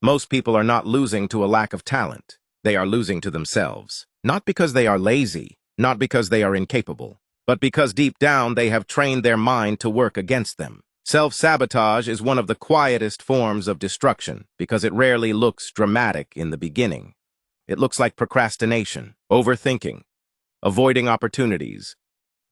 Most people are not losing to a lack of talent. They are losing to themselves. Not because they are lazy, not because they are incapable, but because deep down they have trained their mind to work against them. Self-sabotage is one of the quietest forms of destruction because it rarely looks dramatic in the beginning. It looks like procrastination, overthinking, avoiding opportunities,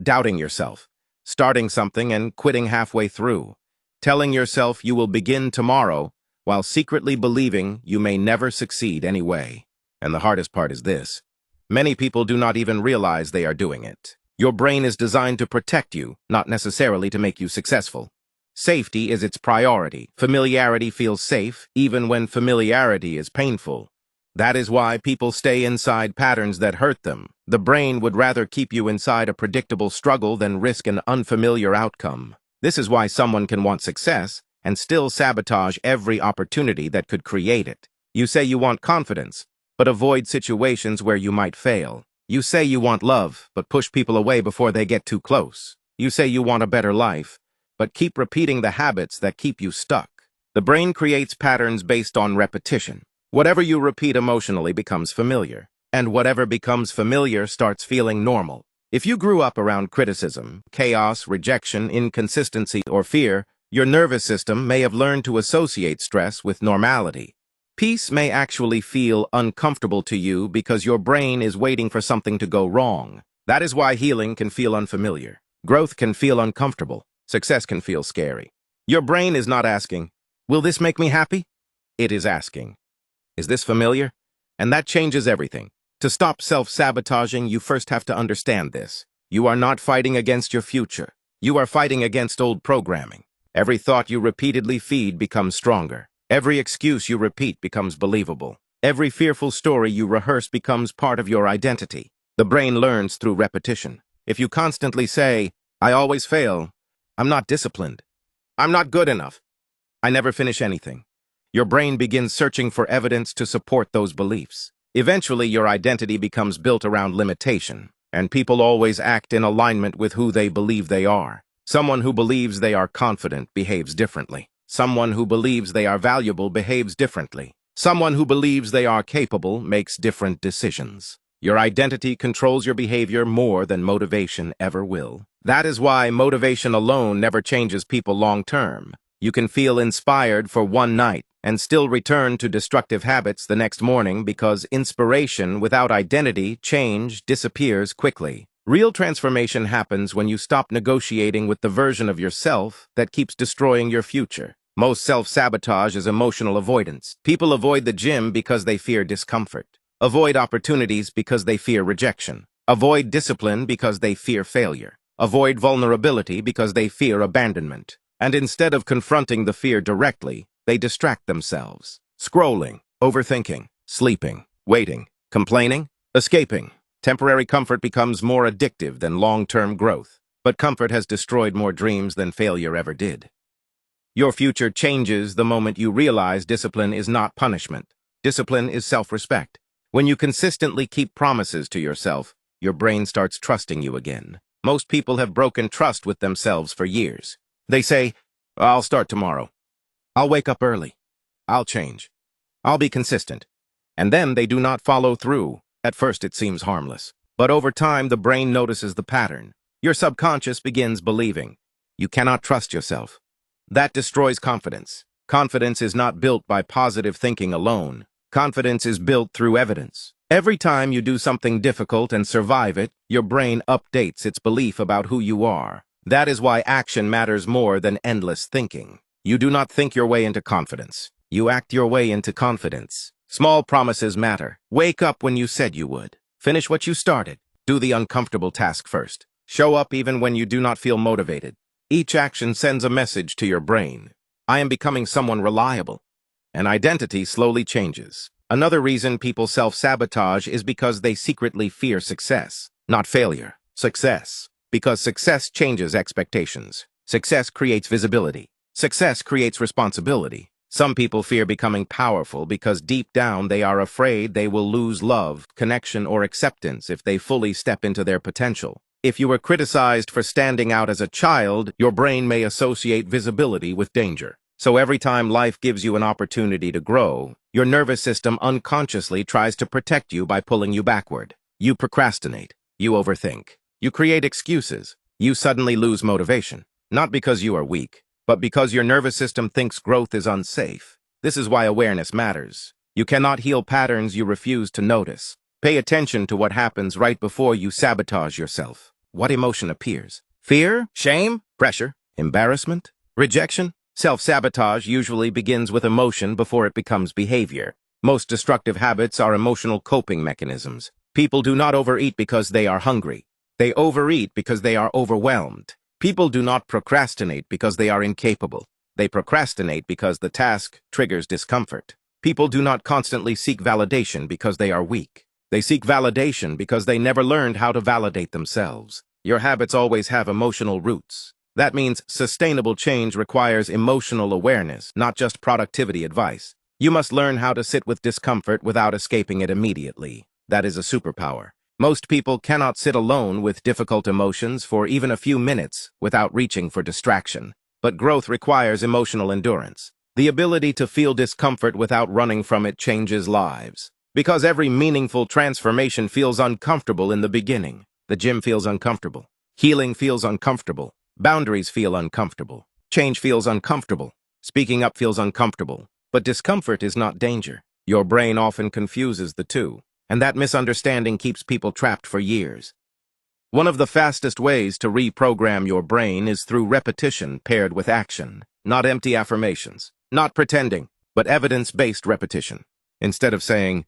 doubting yourself, starting something and quitting halfway through, telling yourself you will begin tomorrow while secretly believing you may never succeed anyway. And the hardest part is this. Many people do not even realize they are doing it. Your brain is designed to protect you, not necessarily to make you successful. Safety is its priority. Familiarity feels safe, even when familiarity is painful. That is why people stay inside patterns that hurt them. The brain would rather keep you inside a predictable struggle than risk an unfamiliar outcome. This is why someone can want success and still sabotage every opportunity that could create it. You say you want confidence, but avoid situations where you might fail. You say you want love, but push people away before they get too close. You say you want a better life, but keep repeating the habits that keep you stuck. The brain creates patterns based on repetition. Whatever you repeat emotionally becomes familiar, and whatever becomes familiar starts feeling normal. If you grew up around criticism, chaos, rejection, inconsistency, or fear, your nervous system may have learned to associate stress with normality. Peace may actually feel uncomfortable to you because your brain is waiting for something to go wrong. That is why healing can feel unfamiliar. Growth can feel uncomfortable. Success can feel scary. Your brain is not asking, "Will this make me happy?" It is asking, "Is this familiar?" And that changes everything. To stop self-sabotaging, you first have to understand this. You are not fighting against your future. You are fighting against old programming. Every thought you repeatedly feed becomes stronger. Every excuse you repeat becomes believable. Every fearful story you rehearse becomes part of your identity. The brain learns through repetition. If you constantly say, "I always fail," "I'm not disciplined," "I'm not good enough," "I never finish anything," your brain begins searching for evidence to support those beliefs. Eventually, your identity becomes built around limitation, and people always act in alignment with who they believe they are. Someone who believes they are confident behaves differently. Someone who believes they are valuable behaves differently. Someone who believes they are capable makes different decisions. Your identity controls your behavior more than motivation ever will. That is why motivation alone never changes people long-term. You can feel inspired for one night and still return to destructive habits the next morning because inspiration without identity, change, disappears quickly. Real transformation happens when you stop negotiating with the version of yourself that keeps destroying your future. Most self-sabotage is emotional avoidance. People avoid the gym because they fear discomfort. Avoid opportunities because they fear rejection. Avoid discipline because they fear failure. Avoid vulnerability because they fear abandonment. And instead of confronting the fear directly, they distract themselves. Scrolling, overthinking, sleeping, waiting, complaining, escaping. Temporary comfort becomes more addictive than long-term growth. But comfort has destroyed more dreams than failure ever did. Your future changes the moment you realize discipline is not punishment. Discipline is self-respect. When you consistently keep promises to yourself, your brain starts trusting you again. Most people have broken trust with themselves for years. They say, "I'll start tomorrow. I'll wake up early. I'll change. I'll be consistent." And then they do not follow through. At first it seems harmless. But over time, the brain notices the pattern. Your subconscious begins believing. You cannot trust yourself. That destroys confidence. Confidence is not built by positive thinking alone. Confidence is built through evidence. Every time you do something difficult and survive it, your brain updates its belief about who you are. That is why action matters more than endless thinking. You do not think your way into confidence. You act your way into confidence. Small promises matter. Wake up when you said you would. Finish what you started. Do the uncomfortable task first. Show up even when you do not feel motivated. Each action sends a message to your brain. I am becoming someone reliable. And identity slowly changes. Another reason people self-sabotage is because they secretly fear success, not failure. Success. Because success changes expectations. Success creates visibility. Success creates responsibility. Some people fear becoming powerful because deep down they are afraid they will lose love, connection, or acceptance if they fully step into their potential. If you were criticized for standing out as a child, your brain may associate visibility with danger. So every time life gives you an opportunity to grow, your nervous system unconsciously tries to protect you by pulling you backward. You procrastinate. You overthink. You create excuses. You suddenly lose motivation. Not because you are weak, but because your nervous system thinks growth is unsafe. This is why awareness matters. You cannot heal patterns you refuse to notice. Pay attention to what happens right before you sabotage yourself. What emotion appears? Fear? Shame? Pressure? Embarrassment? Rejection? Self-sabotage usually begins with emotion before it becomes behavior. Most destructive habits are emotional coping mechanisms. People do not overeat because they are hungry. They overeat because they are overwhelmed. People do not procrastinate because they are incapable. They procrastinate because the task triggers discomfort. People do not constantly seek validation because they are weak. They seek validation because they never learned how to validate themselves. Your habits always have emotional roots. That means sustainable change requires emotional awareness, not just productivity advice. You must learn how to sit with discomfort without escaping it immediately. That is a superpower. Most people cannot sit alone with difficult emotions for even a few minutes without reaching for distraction. But growth requires emotional endurance. The ability to feel discomfort without running from it changes lives. Because every meaningful transformation feels uncomfortable in the beginning. The gym feels uncomfortable. Healing feels uncomfortable. Boundaries feel uncomfortable. Change feels uncomfortable. Speaking up feels uncomfortable. But discomfort is not danger. Your brain often confuses the two, and that misunderstanding keeps people trapped for years. One of the fastest ways to reprogram your brain is through repetition paired with action, not empty affirmations, not pretending, but evidence-based repetition. Instead of saying,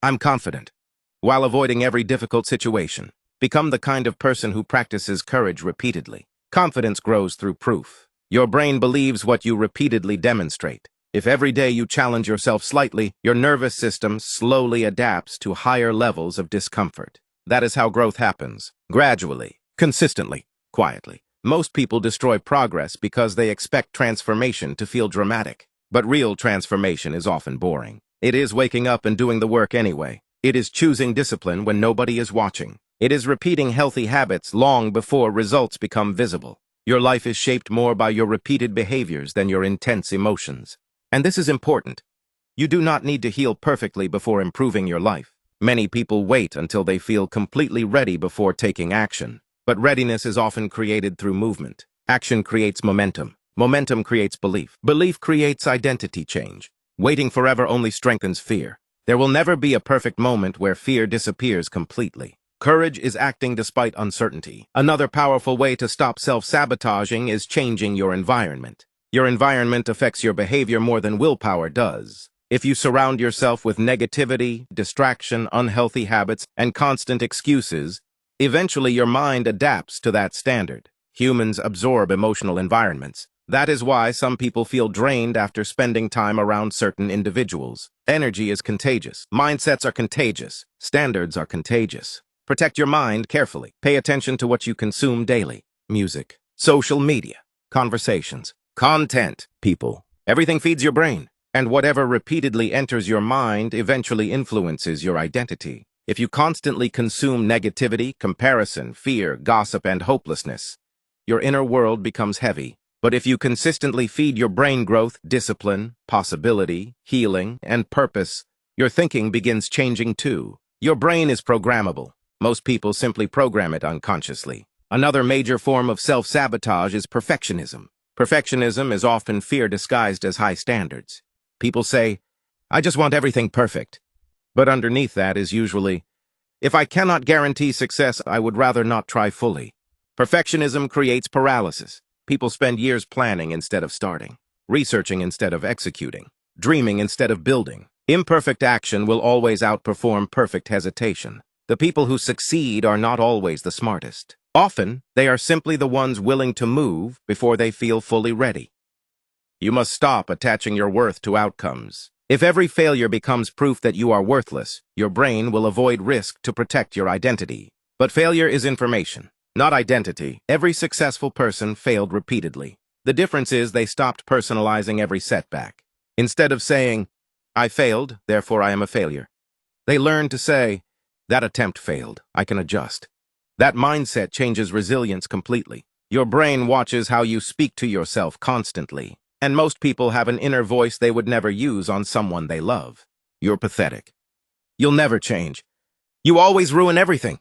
"I'm confident," while avoiding every difficult situation, become the kind of person who practices courage repeatedly. Confidence grows through proof. Your brain believes what you repeatedly demonstrate. If every day you challenge yourself slightly, your nervous system slowly adapts to higher levels of discomfort. That is how growth happens. Gradually, consistently, quietly. Most people destroy progress because they expect transformation to feel dramatic. But real transformation is often boring. It is waking up and doing the work anyway. It is choosing discipline when nobody is watching. It is repeating healthy habits long before results become visible. Your life is shaped more by your repeated behaviors than your intense emotions. And this is important. You do not need to heal perfectly before improving your life. Many people wait until they feel completely ready before taking action. But readiness is often created through movement. Action creates momentum. Momentum creates belief. Belief creates identity change. Waiting forever only strengthens fear. There will never be a perfect moment where fear disappears completely. Courage is acting despite uncertainty. Another powerful way to stop self-sabotaging is changing your environment. Your environment affects your behavior more than willpower does. If you surround yourself with negativity, distraction, unhealthy habits, and constant excuses, eventually your mind adapts to that standard. Humans absorb emotional environments. That is why some people feel drained after spending time around certain individuals. Energy is contagious. Mindsets are contagious. Standards are contagious. Protect your mind carefully. Pay attention to what you consume daily. Music, social media, conversations, content, people. Everything feeds your brain. And whatever repeatedly enters your mind eventually influences your identity. If you constantly consume negativity, comparison, fear, gossip, and hopelessness, your inner world becomes heavy. But if you consistently feed your brain growth, discipline, possibility, healing, and purpose, your thinking begins changing too. Your brain is programmable. Most people simply program it unconsciously. Another major form of self-sabotage is perfectionism. Perfectionism is often fear disguised as high standards. People say, "I just want everything perfect." But underneath that is usually, "If I cannot guarantee success, I would rather not try fully." Perfectionism creates paralysis. People spend years planning instead of starting, researching instead of executing, dreaming instead of building. Imperfect action will always outperform perfect hesitation. The people who succeed are not always the smartest. Often, they are simply the ones willing to move before they feel fully ready. You must stop attaching your worth to outcomes. If every failure becomes proof that you are worthless, your brain will avoid risk to protect your identity. But failure is information, not identity. Every successful person failed repeatedly. The difference is they stopped personalizing every setback. Instead of saying, "I failed, therefore I am a failure," they learned to say, "That attempt failed, I can adjust." That mindset changes resilience completely. Your brain watches how you speak to yourself constantly. And most people have an inner voice they would never use on someone they love. You're pathetic. You'll never change. You always ruin everything.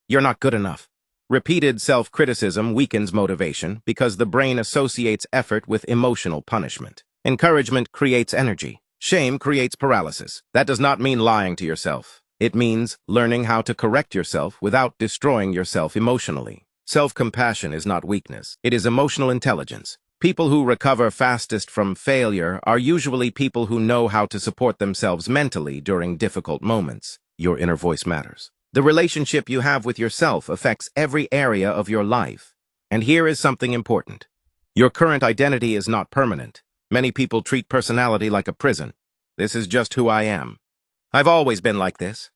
You're not good enough. Repeated self-criticism weakens motivation because the brain associates effort with emotional punishment. Encouragement creates energy. Shame creates paralysis. That does not mean lying to yourself. It means learning how to correct yourself without destroying yourself emotionally. Self-compassion is not weakness. It is emotional intelligence. People who recover fastest from failure are usually people who know how to support themselves mentally during difficult moments. Your inner voice matters. The relationship you have with yourself affects every area of your life. And here is something important. Your current identity is not permanent. Many people treat personality like a prison. This is just who I am. I've always been like this.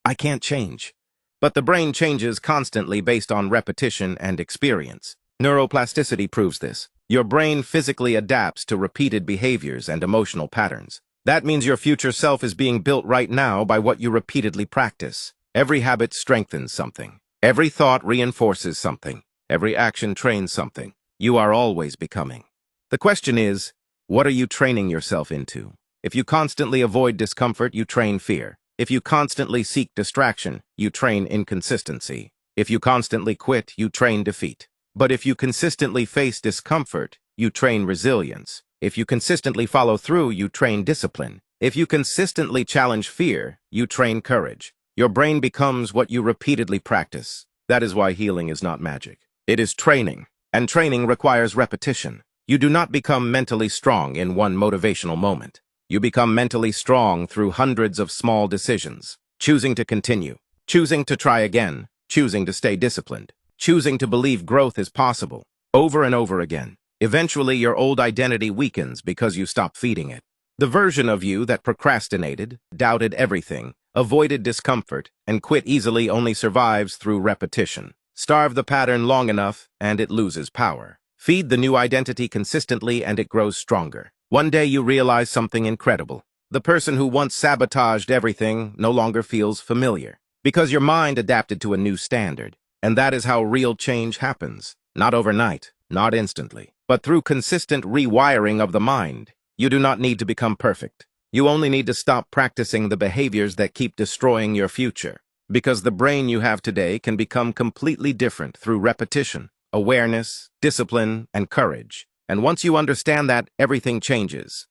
I can't change. But the brain changes constantly based on repetition and experience. Neuroplasticity proves this. Your brain physically adapts to repeated behaviors and emotional patterns. That means your future self is being built right now by what you repeatedly practice. Every habit strengthens something. Every thought reinforces something. Every action trains something. You are always becoming. The question is, what are you training yourself into? If you constantly avoid discomfort, you train fear. If you constantly seek distraction, you train inconsistency. If you constantly quit, you train defeat. But if you consistently face discomfort, you train resilience. If you consistently follow through, you train discipline. If you consistently challenge fear, you train courage. Your brain becomes what you repeatedly practice. That is why healing is not magic. It is training, and training requires repetition. You do not become mentally strong in one motivational moment. You become mentally strong through hundreds of small decisions. Choosing to continue, choosing to try again, choosing to stay disciplined, choosing to believe growth is possible, over and over again. Eventually, your old identity weakens because you stop feeding it. The version of you that procrastinated, doubted everything, avoided discomfort, and quit easily only survives through repetition. Starve the pattern long enough, and it loses power. Feed the new identity consistently, and it grows stronger. One day you realize something incredible. The person who once sabotaged everything no longer feels familiar, because your mind adapted to a new standard. And that is how real change happens. Not overnight, not instantly, but through consistent rewiring of the mind. You do not need to become perfect. You only need to stop practicing the behaviors that keep destroying your future. Because the brain you have today can become completely different through repetition, awareness, discipline, and courage. And once you understand that, everything changes.